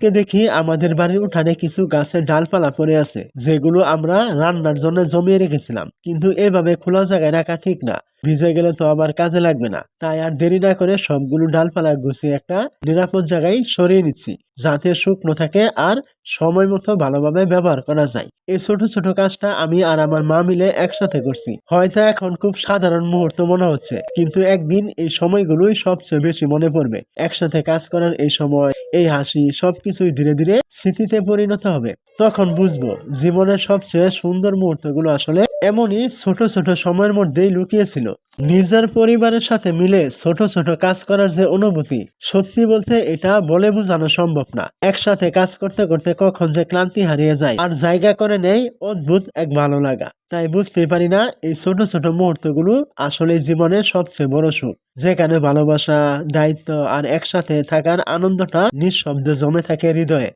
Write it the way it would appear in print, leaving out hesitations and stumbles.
আজকে দেখি আমাদের বাড়ির উঠানে কিছু গাছের ডালপালা পড়ে আছে, যেগুলো আমরা রান্নার জন্য জমিয়ে রেখেছিলাম। কিন্তু এভাবে খোলা জায়গায় রাখা ঠিক না, ভিজে গেলে তো আবার কাজে লাগবে না। তাই আর দেরি না করে সবগুলো ডালপালা গুছিয়ে একটা নিরাপদ জায়গায় সরিয়ে নিচ্ছি, যাতে শুকনো থাকে আর সময় মতো ভালোভাবে ব্যবহার করা যায়। এই ছোট ছোট কাজটা আমি আর আমার মা মিলে একসাথে করছি। হয়তো এখন খুব সাধারণ মুহূর্ত মনে হচ্ছে, কিন্তু একদিন এই সময়গুলোই সবচেয়ে বেশি মনে পড়বে। একসাথে কাজ করার এই সময়, এই হাসি, সবকিছুই ধীরে ধীরে স্মৃতিতে পরিণত হবে। তখন বুঝবো জীবনের সবচেয়ে সুন্দর মুহূর্তগুলো আসলে এমনই ছোট ছোট সময়ের মধ্যেই লুকিয়েছিল। নিজের পরিবারের সাথে মিলে ছোট ছোট কাজ করার যে অনুভূতি, সত্যি বলতে এটা বলে বোঝানো সম্ভব না। একসাথে কাজ করতে করতে কখন যে ক্লান্তি হারিয়ে যায় আর জায়গা করে নেয় অদ্ভুত এক ভালো লাগা। তাই বুঝতেই পারি না এই ছোট ছোট মুহূর্তগুলো আসলে জীবনের সবচেয়ে বড় সুখ, যেখানে ভালোবাসা, দায়িত্ব আর একসাথে থাকার আনন্দটা নিঃশব্দে জমে থাকে হৃদয়ে।